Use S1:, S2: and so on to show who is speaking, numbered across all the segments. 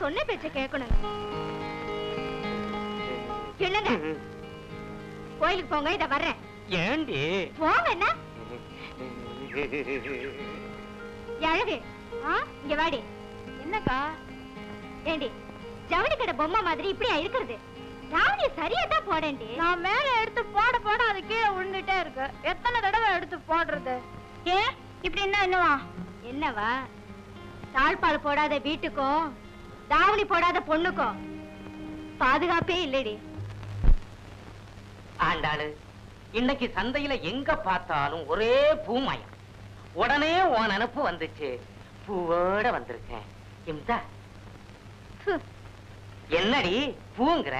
S1: சொன்ன பேச்ச கேட்கணும். என்னங்க கோயிலுக்கு போங்க, இத வர்றேன்.
S2: ஏண்டி
S1: போங்க. என்ன அழகு? இங்க வாடி. என்னக்கா? ஏண்டி ஜவுளி கடை பொம்மை மாதிரி இப்படியா இருக்கிறது? ராவணி சரியா தான் போடேண்டி. நான் மேல எடுத்து போட போட அது கீழே விழுந்துட்டே இருக்கு. எத்தனை தடவை எடுத்து போடுறது? ஏன் இப்படி என்னவா? என்னவா? தாழ்பால் போடாத வீட்டுக்கும் தாவணி போடாத பொண்ணுக்கும் பாதுகாப்பே இல்லடி.
S2: ஆண்டாளு, இன்னைக்கு சந்தையில எங்க பார்த்தாலும் ஒரே பூமயம். உடனே உன் நினப்பு வந்துச்சு. பூவோட வந்திருக்கேன். என்னடி பூங்கிற?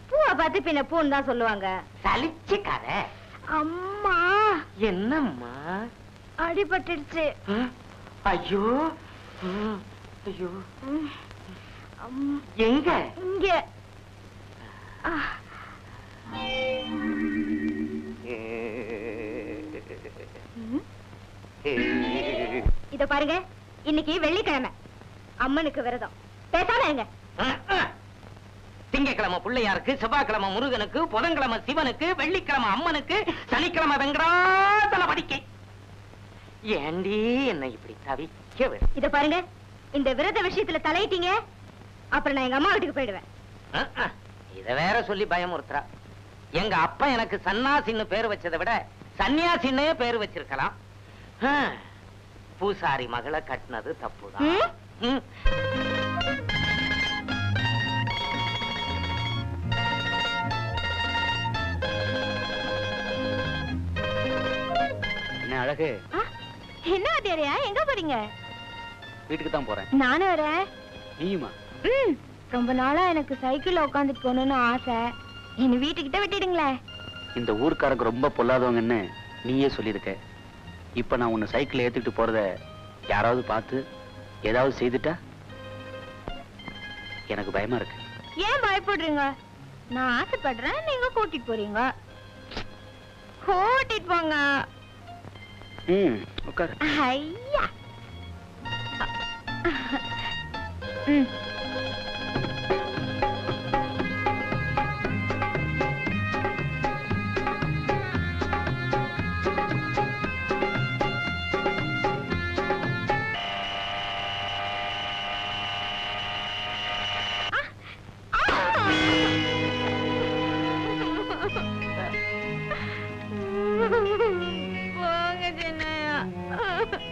S1: பூவை பார்த்து பின்ன பூன்னு தான் சொல்லுவாங்க.
S2: சலிச்சுக்காத.
S1: அம்மா.
S2: என்னம்மா?
S1: அடிபட்டுடுச்சு.
S2: ஐயோ ஐயோ. எங்க?
S1: இங்க. இத பாருங்க, இன்னைக்கு வெள்ளிக்கிழமை, அம்மனுக்கு விரதம். பேசாம இருங்க.
S2: திங்கக்கிழமை பிள்ளையாருக்கு, செவ்வாய்க்கிழமை முருகனுக்கு, புதன்கிழமை சிவனுக்கு, வெள்ளிக்கிழமை அம்மனுக்கு, சனிக்கிழமை வெங்கடாசலபதிக்கு. ஏண்டி என்னை இப்படி தவிக்க?
S1: இத பாருங்க, இந்த விரத விஷயத்துல தலையிட்டீங்க, அப்புறம் நான் எங்க அம்மா வீட்டுக்கு போயிடுவேன்.
S2: இத வேற சொல்லி பயமுறுத்துறா. எங்க அப்பா எனக்கு சன்னாசின்னு பேர் வச்சதை விட சன்னியாசின்னே பேர் வச்சிருக்கலாம். பூசாரி மகளை கட்டினது தப்புதான்.
S3: என்ன அழகு?
S1: என்ன வாத்தியாரையா, எங்க போறீங்க?
S3: வீட்டுக்கு தான் போறேன்.
S1: நானும் வரேன்.
S3: நீயுமா?
S1: ரொம்ப நாளா எனக்கு சைக்கிள்ல உட்காந்துட்டு போகணும்னு ஆசை. என்ன வீட்டுக்கிட்ட விட்டுடுங்களே.
S3: இந்த ஊர்க்காரங்க ரொம்ப பொல்லாதவங்கன்னு நீயே சொல்லியிருக்க. இப்ப நான் உன்னை சைக்கிள் ஏத்துக்கிட்டு போறத யாராவது பார்த்து ஏதாவது செய்துட்டா எனக்கு பயமா இருக்கு.
S1: ஏன் பயப்படுறீங்க? நான் ஆசைப்படுறேன், நீங்க கூட்டிட்டு போறீங்க. கூட்டிட்டு போங்க.
S3: உட்காரு.
S1: ஐயா.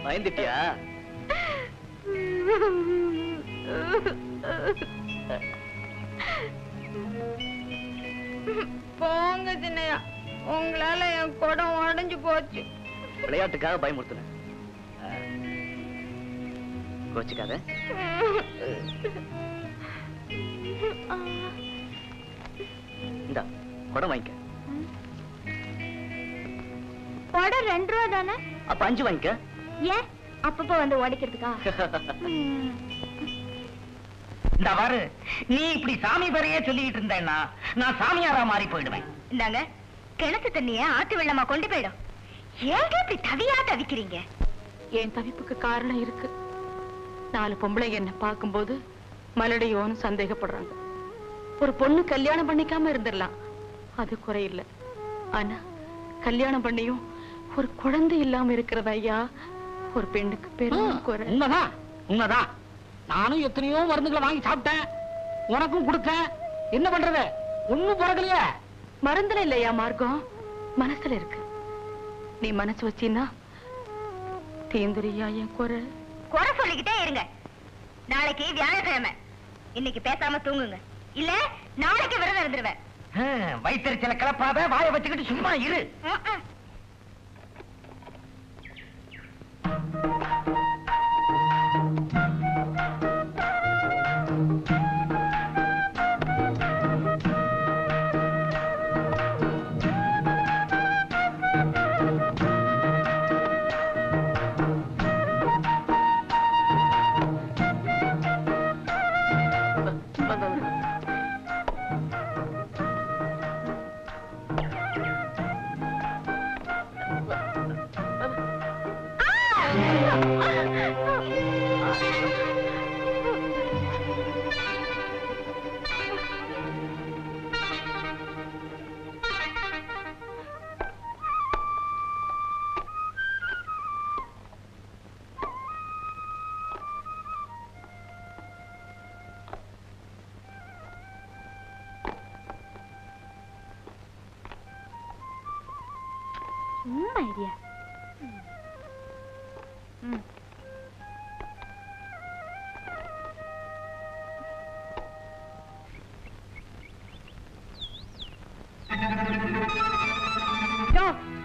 S3: பயந்துட்டியா?
S1: போங்க சின்னையா, உங்களால என் குடம் உடைஞ்சு போச்சு.
S3: விளையாட்டுக்காக பயமுறுத்துன. கோச்சிக்காத. இந்தா குடம் வாங்கிக்க.
S1: குடம் 2 ரூபா தானே?
S3: அப்ப 5 வாங்கிக்க.
S1: ஏன் அப்பப்போ வந்து உடைக்கிறதுக்கா?
S2: இந்த பாரு, நீ இப்படி சாமி பேரையே சொல்லிட்டு இருந்தேன்னா நான் சாமியாரா மாறி போயிடுவேன்.
S1: இந்தாங்க, கிணத்து தண்ணிய ஆத்து வெள்ளமா கொண்டு போயிடும். ஏங்க இப்படி தவியா தவிக்கிறீங்க?
S4: என் தவிப்புக்கு காரணம் இருக்கு. 4 பொம்பளை என்ன பார்க்கும்போது மலடையோன்னு சந்தேகப்படுறாங்க. ஒரு பொண்ணு கல்யாணம் பண்ணிக்காம இருந்துடலாம், அது குறையில்லை. ஆனா கல்யாணம் பண்ணியும் ஒரு குழந்தை இல்லாம இருக்கிறது ஐயா ஒரு பெண்ணுக்கு பெரும் குறை.
S2: உண்மைதான், உண்மைதான். நானும் எத்தனையோ மருந்துகளை வாங்கி சாப்பிட்டேன், உனக்கும் கொடுத்தேன். என்ன பண்றது? ஒண்ணும் பிறக்கலையே.
S4: மருந்துல இல்லையா மார்க்கம், மனசுல இருக்கு. நீ மனசு வச்சீன்னா தீந்துரியா என் குறை.
S1: குறை சொல்லிக்கிட்டே இருங்க. நாளைக்கு வியாழக்கிழமை, இன்னைக்கு பேசாம தூங்குங்க, இல்ல நாளைக்கு விரதம் இருந்துருவேன்.
S2: வயிற்றுச்சல கிளப்பாத, வாயை வச்சுக்கிட்டு சும்மா இரு.
S1: ஐடியா.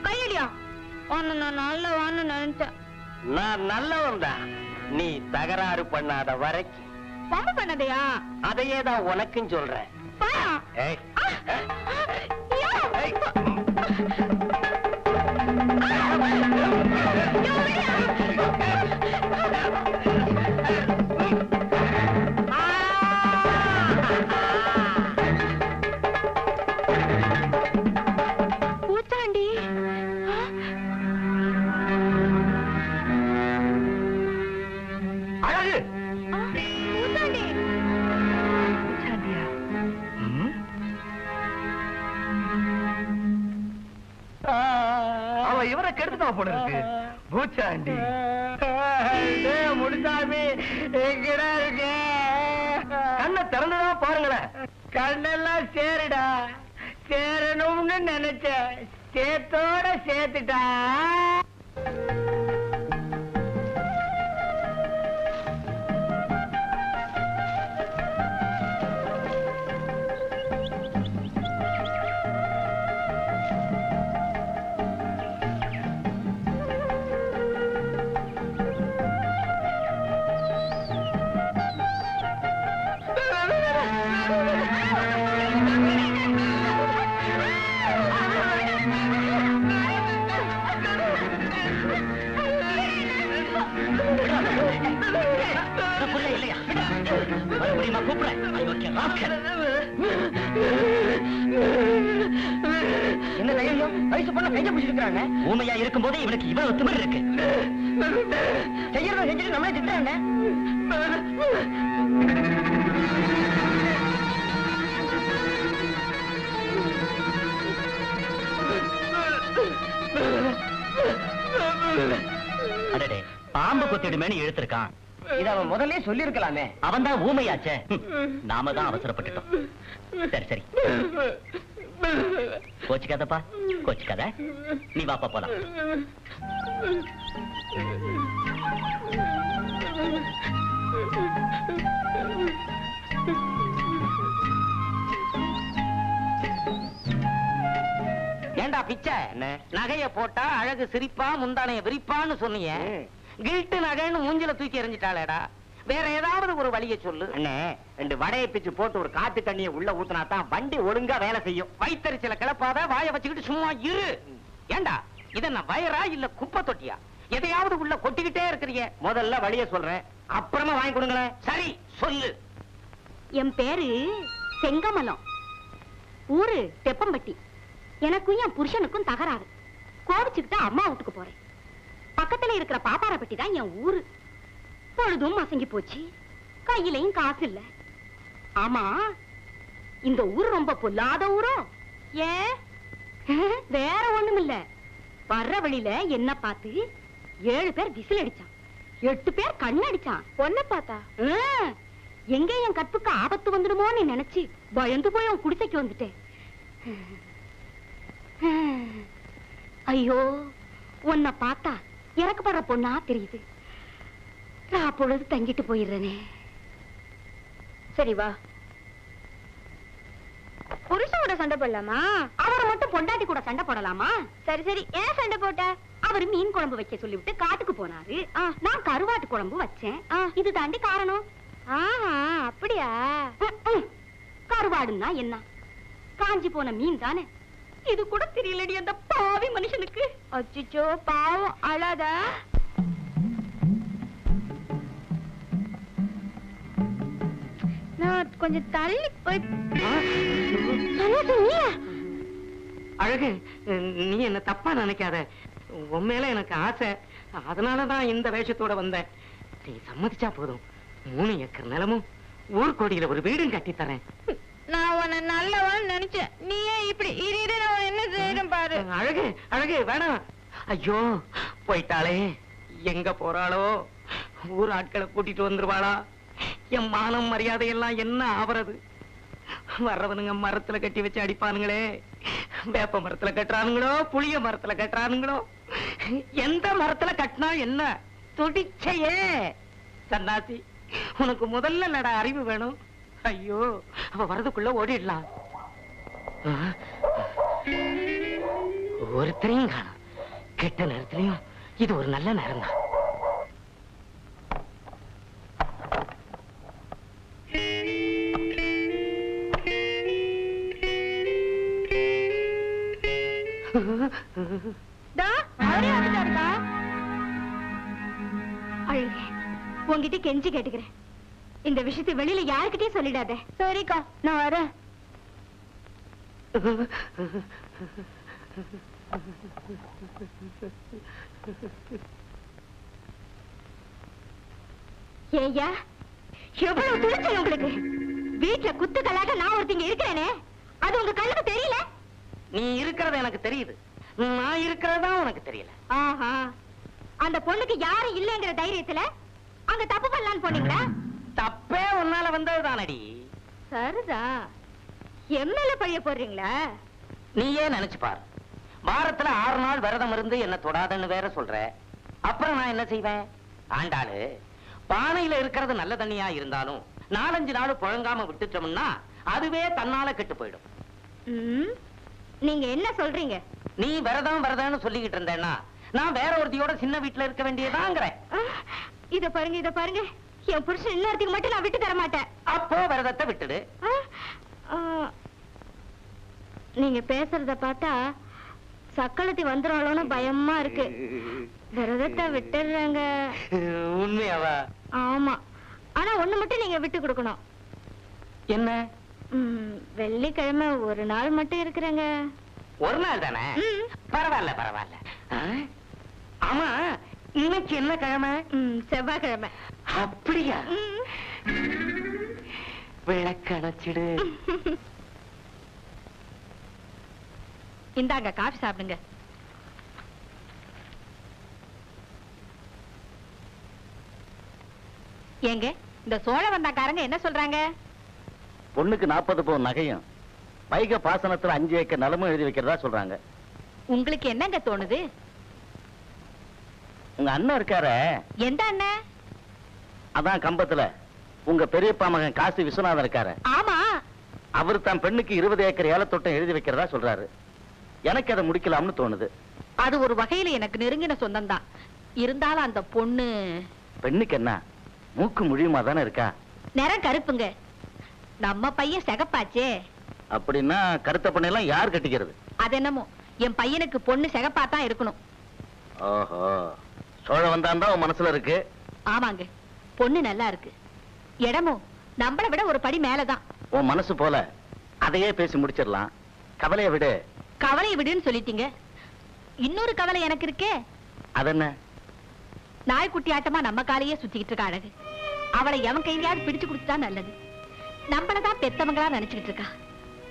S1: கையடியா, நான் நல்லவான்னு நினைச்சேன்.
S2: நான் நல்லவன் தான். நீ தகராறு பண்ணாத வரைக்கும்.
S1: பம்பு பண்ணதையா?
S2: அதையே தான் உனக்கும் சொல்றேன். ஏய். ஏய்.
S1: பூச்சாண்டி,
S2: அழகு.
S1: பூச்சாண்டி.
S2: அவ இவரை கெடுத்துட்டான் போல இருக்கு. பூச்சாண்டி முடிஞ்சாமி எங்கடா இருக்கு? கண்ணை திறந்துதான் பாருங்களேன். கண்ணெல்லாம் சேருடா. சேரணும்னு நினைச்ச சேத்தோட சேர்த்துட்டா. என்ன தைரியம்? வயசு பொண்ண கைய பிடிச்சிருக்காங்க. ஊமையா இருக்கும் போதே இவனுக்கு இவ்வளவு திமிரு இருக்கு. செய்யறத செஞ்சுட்டு நம்மளே திட்டுறாங்க. அடடே, பாம்பு கொத்திடுமேனு இழுத்திருக்கான். இத அவன் முதல்ல சொல்லி இருக்கலாமே. அவன் தான் ஊமையாச்சே. நாம தான் அவசரப்பட்டுட்டோம். சரி சரி, கோச்சிக்காதப்பா, கோச்சிக்காத. நீ வாப்பா போலாம். ஏண்டா பிச்சை, நகைய போட்டா அழகு சிரிப்பா முந்தானைய விரிப்பான்னு சொன்னீங்க. கில்ட்டு நகைன்னு மூஞ்சில தூக்கி எறிஞ்சிட்டாளேடா. வேற ஏதாவது ஒரு வழியை சொல்லு. அண்ணே, 2 வடையை பிச்சு போட்டு ஒரு காத்து தண்ணியை உள்ள ஊத்துனா தான் வண்டி ஒழுங்கா வேலை செய்யும். வயித்தறிச்சல கிளப்பாத, வாயை வச்சுக்கிட்டு சும்மா இரு. ஏண்டா இத நான் வயரா இல்ல குப்பை தொட்டியா? எதையாவது உள்ள கொட்டிக்கிட்டே இருக்கிறீங்க. முதல்ல வழிய சொல்றேன், அப்புறமா வாங்கி கொடுங்களேன். சரி சொல்லு.
S1: என் பேரு செங்கமலம், ஊரு தெப்பம்பட்டி. எனக்கும் என் புருஷனுக்கும் தகராறு. கோவிச்சுக்கிட்டு அம்மா வீட்டுக்கு போறேன். பக்கத்துல இருக்கிற பாப்பாரப்பட்டி தான் என் ஊரு. பொழுதும் மசங்கி போச்சு, கையிலையும் காசு இல்ல. ஆமா, இந்த ஊரு ரொம்ப பொல்லாத ஊரோ? ஏன்? வேற ஒண்ணும் இல்ல. வர்ற வழியில என்ன பார்த்து 7 பேர் விசில் அடிச்சான், 8 பேர் கண்ணடிச்சான். ஒன்ன பார்த்தா எங்க என் கற்புக்கு ஆபத்து வந்துடுமோன்னு நினைச்சு பயந்து போய் உன் குடிசைக்கு வந்துட்டேன். ஐயோ, உன்னை பார்த்தா இறக்கப்படுற பொண்ணா தெரியுது. நான் பொழுது தங்கிட்டு போயிடுறேனே. சரி வா. புருஷனோட சண்டை போடலாமா? அவரை மட்டும் பொண்டாட்டி கூட சண்டை போடலாமா? சரி சரி, ஏன் சண்டை போட்ட? அவரு மீன் குழம்பு வைக்க சொல்லிவிட்டு காட்டுக்கு போனாரு. நான் கருவாட்டு குழம்பு வச்சேன். இது தாண்டி காரணம். அப்படியா? கருவாடுன்னா என்ன? காஞ்சி போன மீன் தானே. இது கூட தெரியலடி அந்த பாவி மனுஷனுக்கு. அச்சோ பாவம், அழாத. நான் கொஞ்சம் தள்ளி போய்.
S2: அழகு, நீ என்ன தப்பா நினைக்காத. உன் மேல எனக்கு ஆசை, அதனாலதான் இந்த வேஷத்தோட வந்தேன். நீ சம்மதிச்சா போதும், 3 ஏக்கர் நிலமும் ஊர்கோடியில ஒரு வீடும் கட்டி தரேன்.
S1: நான் உன்னை நல்லவன் நினைச்சேன், நீயே இப்படி இரு. நான் என்ன செய்யணும் பாரு.
S2: அழகு அழகு வேணாம். ஐயோ, போயிட்டாளே. எங்க போறாளோ? ஊர் ஆட்களை கூட்டிட்டு வந்துருவாளா? என் மானம் மரியாதை எல்லாம் என்ன ஆவறது? வர்றவனுங்க மரத்துல கட்டி வச்சு அடிப்பானுங்களே. வேப்ப மரத்துல கட்டுறானுங்களோ புளிய மரத்துல கட்டுறானுங்களோ எந்த மரத்துல கட்டினா என்ன துடிச்சையே சன்னாசி உனக்கு முதல்ல நட அறிவு வேணும் ஐயோ அவ வரதுக்குள்ள ஓடிடலாம் ஒருத்தரையும் காணும் கெட்ட நேரத்திலையும் இது ஒரு நல்ல நேரம் தான்
S1: அழுக உங்ககிட்ட கெஞ்சி கேட்டுக்கிறேன் இந்த விஷயத்தை வெளியில யாருக்கிட்டயும் சொல்லிடாத சரிக்கா நான் வரேன் ஏய்யா எவ்வளவு துணிச்சல் உங்களுக்கு வீட்டுல குத்துக்களாக நான் ஒருத்தங்க இருக்கிறேனே அது உங்க கண்ணுக்கு தெரியல
S2: நீ இருக்கிறது எனக்கு தெரியுது நான் இருக்கிறதா உனக்கு தெரியல
S1: ஆஹா அந்த பொண்ணுக்கு யாரும் இல்லைங்கிற தைரியத்துல அங்க தப்பு பண்ணலான்னு போனீங்களா
S2: தப்பே உன்னால வந்ததுதானடி
S1: சரிதான் எம்எல்ஏ பழிய போடுறீங்களா
S2: நீயே நினைச்சு பாரு வாரத்துல 6 நாள் விரதம் இருந்து என்ன தொடாதன்னு வேற சொல்ற அப்புறம் நான் என்ன செய்வேன் ஆண்டாளு பானையில இருக்கிறது நல்ல தண்ணியா இருந்தாலும் 4-5 நாள் புழங்காம விட்டுட்டோம்னா அதுவே தன்னால கெட்டு போயிடும்
S1: நீங்க என்ன சொல்றீங்க
S2: நீ விரதம்னு சொல்லிக்கிட்டு இருந்தேன்னா நான் வேற ஒருத்தியோட சின்ன வீட்டுல இருக்க வேண்டியதாங்கிறேன்
S1: இத பாருங்க என் புருஷன் இன்னொருத்திக்கு மட்டும் நான் விட்டு தர மாட்டேன்
S2: அப்போ விரதத்தை விட்டுடு
S1: நீங்க பேசுறத பார்த்தா சக்களத்தி வந்துடும்னு பயமா இருக்கு விரதத்தை விட்டுடுறாங்க
S2: உண்மையாவா
S1: ஆமா ஆனா ஒண்ணு மட்டும் நீங்க விட்டு கொடுக்கணும்
S2: என்ன
S1: வெள்ளிக்கிழமை ஒரு நாள் மட்டும் இருக்கிறேங்க
S2: ஒரு நாள் தானே பரவாயில்ல ஆமா இன்னைக்கு என்ன கிழமை
S1: செவ்வாய்க்கிழமை
S2: அப்படியா விளக்கணைச்சிடு
S4: இந்தாங்க காஃபி சாப்பிடுங்க ஏங்க இந்த சோழ வந்தாக்காரங்க என்ன சொல்றாங்க
S3: பொண்ணுக்கு 40 பவுன் நகையும் வைகை பாசனத்துல 5 ஏக்கர் நிலமும் எழுதி வைக்கிறதா சொல்றாங்க
S4: உங்களுக்கு என்னங்க தோணுது
S3: உங்க அண்ணன் இருக்கார
S4: எந்த அண்ணன்
S3: அதான் கம்பத்துல உங்க பெரியப்பா மகன் காசி விஸ்வநாதன் இருக்காரு
S4: ஆமா
S3: அவர் தான் பெண்ணுக்கு 20 ஏக்கர் ஏலத்தோட்டம் எழுதி வைக்கிறதா சொல்றாரு எனக்கு அதை முடிக்கலாம்னு தோணுது
S4: அது ஒரு வகையில எனக்கு நெருங்கின சொந்தம் தான் இருந்தாலும் அந்த பொண்ணு
S3: பெண்ணுக்கு என்ன மூக்கு முழியுமா தானே இருக்கா
S4: நிறம் கருப்புங்க நம்ம பையன் சிகப்பாச்சே
S3: அப்படின்னா கருத்த பொண்ணெல்லாம் யார் கட்டிக்கிறது
S4: அது என்னமோ என் பையனுக்கு பொண்ணு சிகப்பாத்தான் இருக்கணும்
S3: ஓஹோ சோழ வந்தாண்டா உன் மனசுல இருக்கு
S4: ஆமாங்க பொண்ணு நல்லா இருக்கு இடமும் நம்மளை விட ஒரு படி மேலதான்
S3: உன் மனசு போல அதையே பேசி முடிச்சிடலாம் கவலையை விடு
S4: கவலையை விடுன்னு சொல்லிட்டீங்க இன்னொரு கவலை எனக்கு இருக்கே
S3: அதென்ன
S4: நாய்க்குட்டி ஆட்டமா நம்ம காலையே சுத்திக்கிட்டு இருக்க அழகு அவளை எவன் கையிலையாவது பிடிச்சு கொடுத்துட்டா நல்லது நம்மளதான் பெத்தவங்களா நினைச்சுக்கிட்டு இருக்கா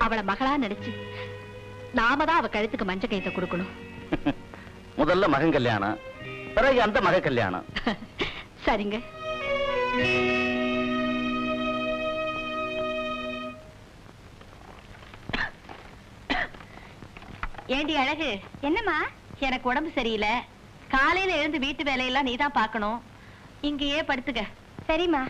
S4: அவளை மகளா நினைச்சு நாம தான் அவ கழுத்துக்கு மஞ்ச கைத்தை கொடுக்கணும்
S3: முதல்ல மகன் கல்யாணம் பிறகு அந்த மக கல்யாணம்
S4: சரிங்க ஏண்டி அழகு
S1: என்னம்மா
S4: எனக்கு உடம்பு சரியில்லை காலையில எழுந்து வீட்டு வேலையெல்லாம் நீதான் பார்க்கணும் இங்கேயே படுத்துக்க
S1: சரிம்மா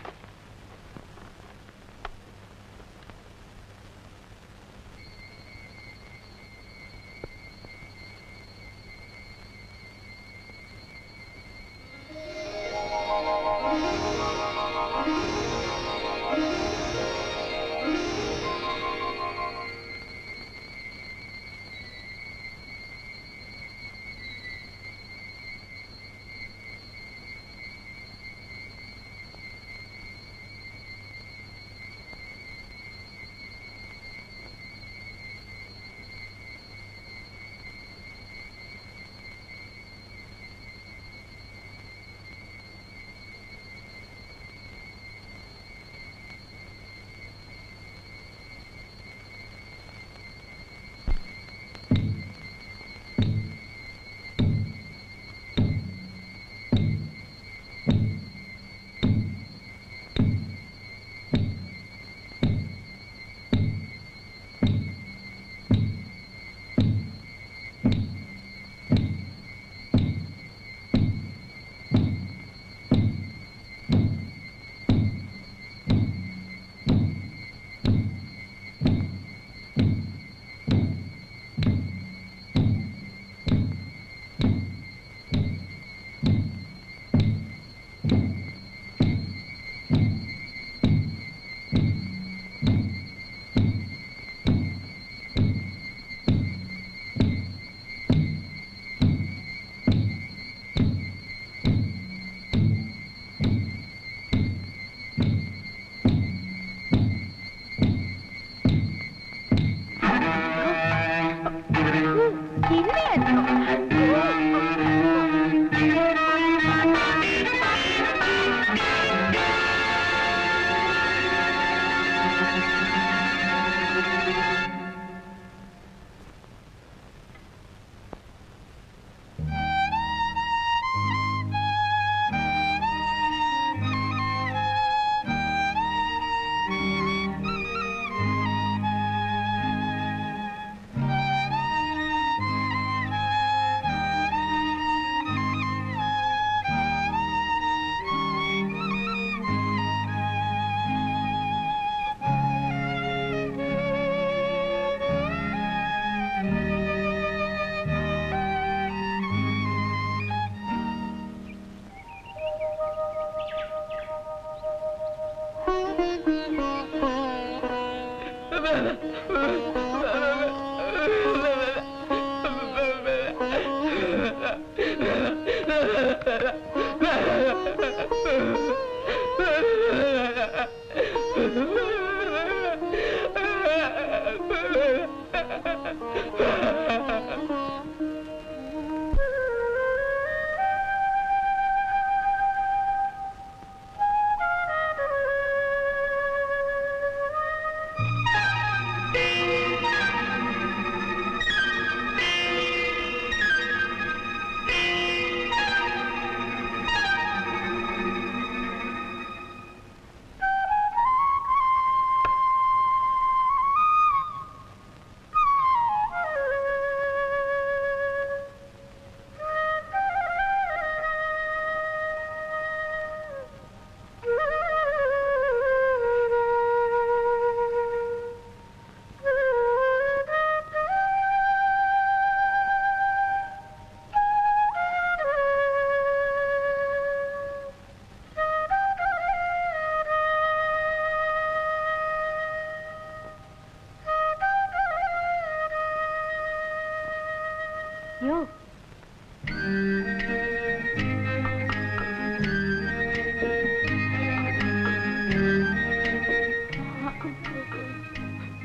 S1: யோ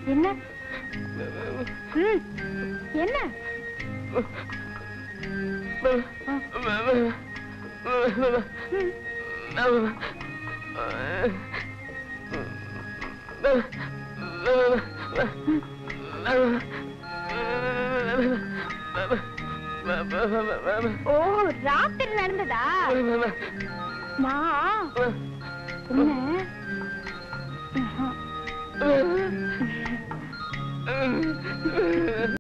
S1: என்ன என்ன ஓ ராத்திரி நடந்ததா நான் என்ன